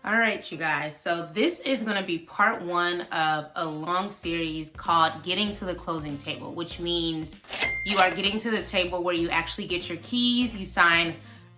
All right, you guys. So this is going to be part one of a long series called Getting to the Closing Table, which means you are getting to the table where you actually get your keys, you sign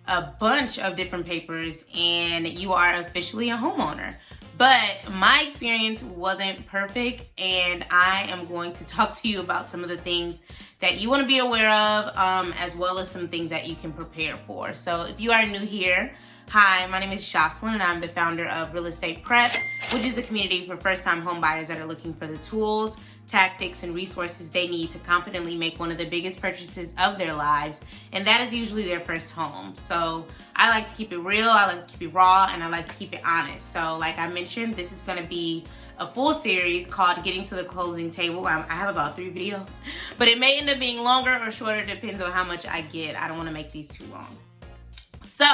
a bunch of different papers, and you are officially a homeowner. But my experience wasn't perfect, and I am going to talk to you about some of the things that you want to be aware of, as well as some things that you can prepare for. So if you are new here, hi, my name is Jocelyn, and I'm the founder of Real Estate Prep, which is a community for first-time home buyers that are looking for the tools, tactics, and resources they need to confidently make one of the biggest purchases of their lives, and that is usually their first home. So I like to keep it real, I like to keep it raw, and I like to keep it honest. So like I mentioned, this is going to be a full series called Getting to the Closing Table. I have about 3 videos, but it may end up being longer or shorter, depends on how much I get. I don't want to make these too long. So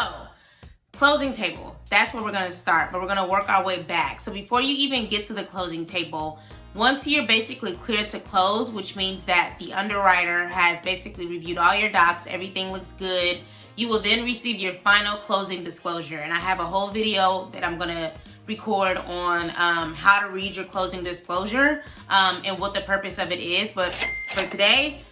closing table, that's where we're going to start, but we're going to work our way back. So before you even get to the closing table, once you're basically cleared to close, which means that the underwriter has basically reviewed all your docs, everything looks good, you will then receive your final closing disclosure. And I have a whole video that I'm going to record on how to read your closing disclosure and what the purpose of it is. But for today,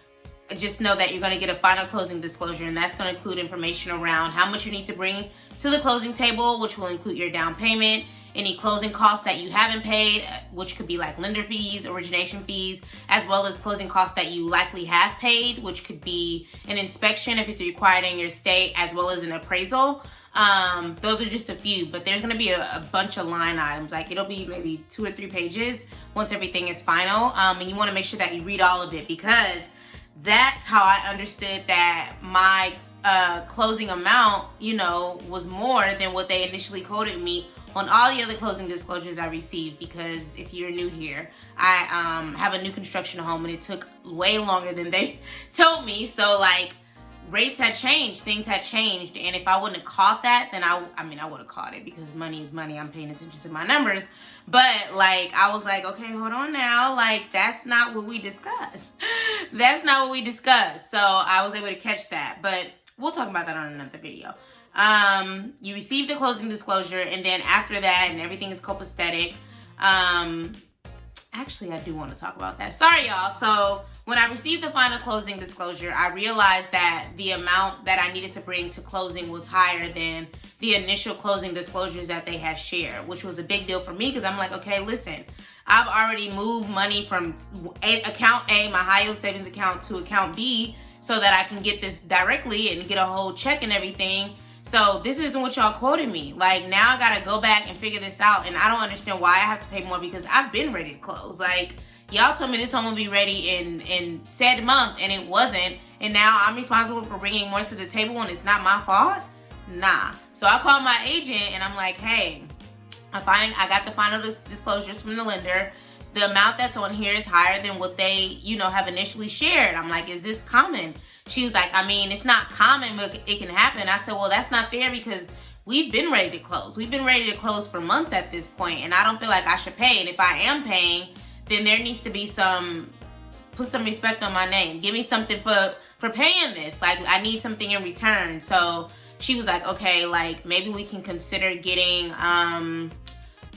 just know that you're going to get a final closing disclosure, and that's going to include information around how much you need to bring to the closing table, which will include your down payment, any closing costs that you haven't paid, which could be like lender fees, origination fees, as well as closing costs that you likely have paid, which could be an inspection if it's required in your state, as well as an appraisal. Those are just a few, but there's going to be a bunch of line items. Like it'll be maybe 2 or 3 pages once everything is final, and you want to make sure that you read all of it, because that's how I understood that my closing amount, was more than what they initially quoted me on all the other closing disclosures I received. Because if you're new here, I have a new construction home, and it took way longer than they told me. So like rates had changed, things had changed, and if I wouldn't have caught that, then I would have caught it, because money is money. I'm paying attention to my numbers. But like I was like, okay, hold on now, like that's not what we discussed. That's not what we discussed. So I was able to catch that, but we'll talk about that on another video. You receive the closing disclosure, and then after that, and everything is copacetic. Actually, I do want to talk about that. Sorry, y'all. So when I received the final closing disclosure, I realized that the amount that I needed to bring to closing was higher than the initial closing disclosures that they had shared, which was a big deal for me, because I'm like, okay, listen, I've already moved money from account A, my high yield savings account, to account B, so that I can get this directly and get a whole check and everything. So this isn't what y'all quoted me. Like now I gotta go back and figure this out, and I don't understand why I have to pay more, because I've been ready to close. Like y'all told me this home will be ready in said month, and it wasn't, and now I'm responsible for bringing more to the table when it's not my fault? Nah. So I called my agent, and I'm like, hey, I got the final disclosures from the lender. The amount that's on here is higher than what they, have initially shared. I'm like, is this common? She was like, it's not common, but it can happen. I said, well, that's not fair, because we've been ready to close. We've been ready to close for months at this point, and I don't feel like I should pay. And if I am paying, then there needs to be put some respect on my name. Give me something for paying this. Like I need something in return. So she was like, okay, like maybe we can consider getting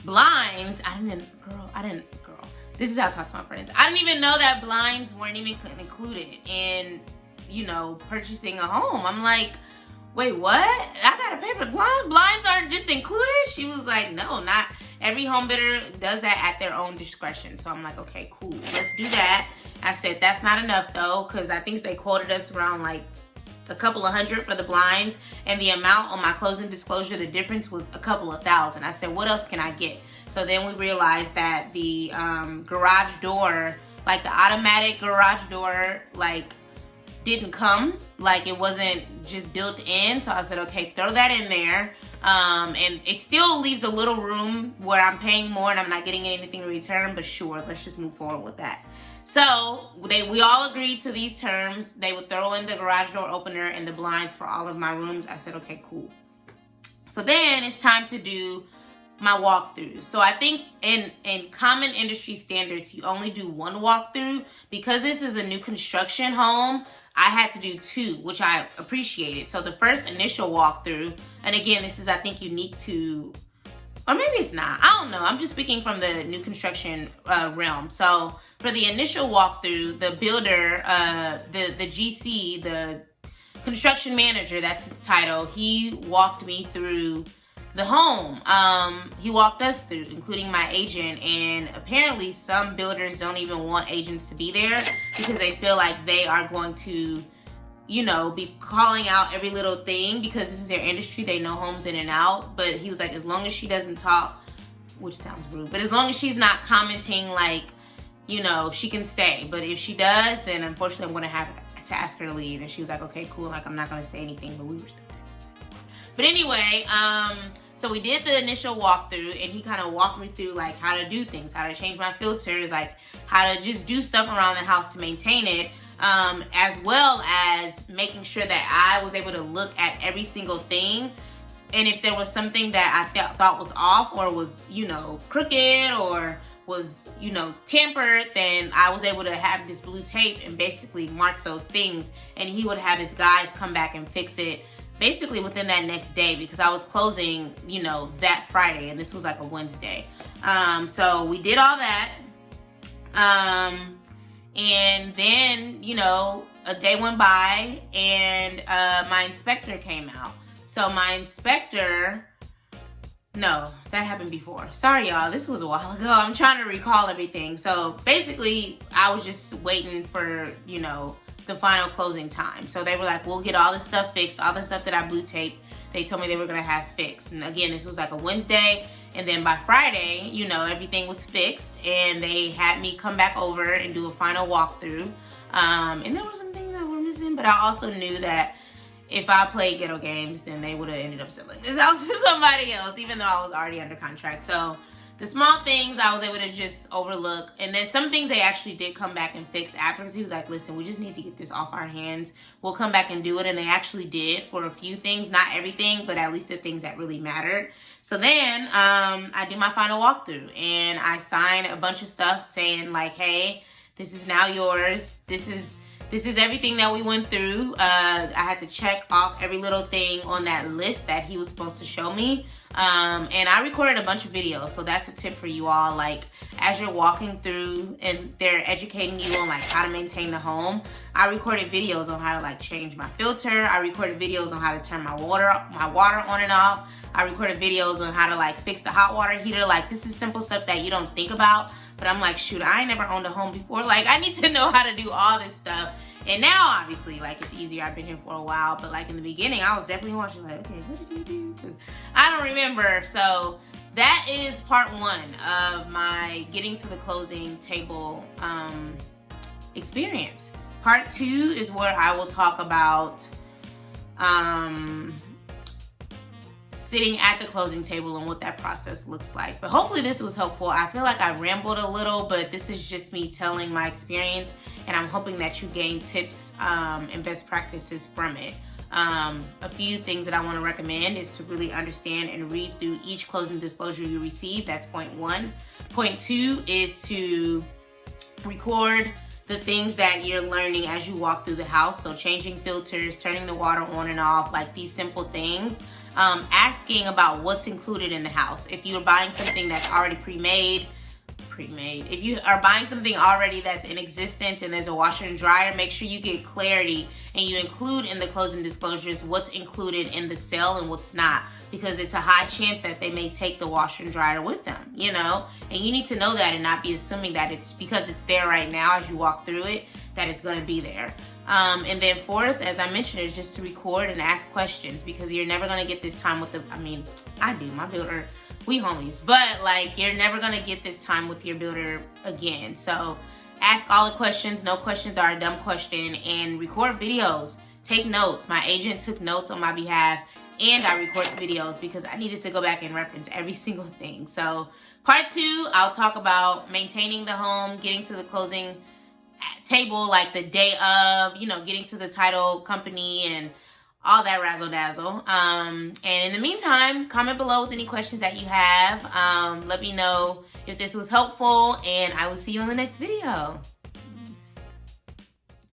blinds. Girl, this is how I talk to my friends. I didn't even know that blinds weren't even included in purchasing a home. I'm like, wait, what? I gotta pay for blinds? Blinds aren't just included? She was like, no, not every home bidder does that at their own discretion. So I'm like, okay, cool, let's do that. I said, that's not enough though, because I think they quoted us around like a couple of $100 for the blinds, and the amount on my closing disclosure, the difference was a couple of $1,000. I said, what else can I get? So then we realized that the garage door, like the automatic garage door, like didn't come, like it wasn't just built in. So I said, okay, throw that in there, and it still leaves a little room where I'm paying more and I'm not getting anything in return, but sure, let's just move forward with that. So we all agreed to these terms. They would throw in the garage door opener and the blinds for all of my rooms. I said, okay, cool. So then it's time to do my walkthrough. So I think in common industry standards, you only do 1 walkthrough. Because this is a new construction home, I had to do 2, which I appreciated. So the first initial walkthrough, and again, this is, I think, unique to or maybe it's not. I don't know. I'm just speaking from the new construction realm. So for the initial walkthrough, the builder, the GC, the construction manager, that's its title, he walked me through the home. He walked us through, including my agent, and apparently some builders don't even want agents to be there because they feel like they are going to, you know, be calling out every little thing because this is their industry. They know homes in and out. But he was like, as long as she doesn't talk, which sounds rude, but as long as she's not commenting, like, you know, she can stay. But if she does, then unfortunately I'm gonna have to ask her to leave. And she was like, okay, cool, like I'm not gonna say anything, but we were still texting. But anyway, so we did the initial walkthrough, and he kind of walked me through like how to do things, how to change my filters, like how to just do stuff around the house to maintain it, as well as making sure that I was able to look at every single thing. And if there was something that I thought was off or was, you know, crooked or was, you know, tampered, then I was able to have this blue tape and basically mark those things. And he would have his guys come back and fix it basically within that next day, because I was closing, you know, that Friday, and this was like a Wednesday. So we did all that. And then, you know, a day went by, and my inspector came out. So my inspector, no, that happened before. Sorry, y'all, this was a while ago. I'm trying to recall everything. So basically, I was just waiting for, you know, the final closing time. So they were like, we'll get all this stuff fixed, all the stuff that I blue taped, they told me they were gonna have fixed. And again, this was like a Wednesday. And then by Friday, you know, everything was fixed, and they had me come back over and do a final walkthrough. And there were some things that were missing, but I also knew that if I played ghetto games, then they would have ended up selling this house to somebody else, even though I was already under contract. So the small things I was able to just overlook. And then some things they actually did come back and fix after, because he was like, listen, we just need to get this off our hands. We'll come back and do it. And they actually did for a few things, not everything, but at least the things that really mattered. So then I do my final walkthrough, and I sign a bunch of stuff saying like, hey, this is now yours. This is everything that we went through. I had to check off every little thing on that list that he was supposed to show me. And I recorded a bunch of videos, so that's a tip for you all. Like, as you're walking through and they're educating you on like how to maintain the home, I recorded videos on how to like change my filter. I recorded videos on how to turn my water on and off. I recorded videos on how to like fix the hot water heater. Like, this is simple stuff that you don't think about. But I'm like, shoot, I ain't never owned a home before. Like, I need to know how to do all this stuff. And now, obviously, like, it's easier. I've been here for a while. But, like, in the beginning, I was definitely watching, like, okay, what did he do? Because I don't remember. So that is part one of my getting to the closing table experience. Part two is where I will talk about sitting at the closing table and what that process looks like. But hopefully this was helpful. I feel like I rambled a little, but this is just me telling my experience, and I'm hoping that you gain tips and best practices from it. A few things that I want to recommend is to really understand and read through each closing disclosure you receive. That's point one. Point two is to record the things that you're learning as you walk through the house. So changing filters, turning the water on and off, like these simple things. Asking about what's included in the house. If you're buying something that's already pre-made. If you are buying something already that's in existence and there's a washer and dryer, make sure you get clarity and you include in the closing disclosures what's included in the sale and what's not, because it's a high chance that they may take the washer and dryer with them, you know? And you need to know that and not be assuming that it's because it's there right now as you walk through it, that it's gonna be there. And then fourth, as I mentioned, is just to record and ask questions, because you're never gonna get this time with I do, my builder, we homies, but like, you're never gonna get this time with your builder again. So ask all the questions. No questions are a dumb question, and record videos, take notes. My agent took notes on my behalf, and I recorded videos because I needed to go back and reference every single thing. So part two, I'll talk about maintaining the home, getting to the closing table like the day of, you know, getting to the title company and all that razzle dazzle. And in the meantime, comment below with any questions that you have. Let me know if this was helpful, and I will see you in the next video.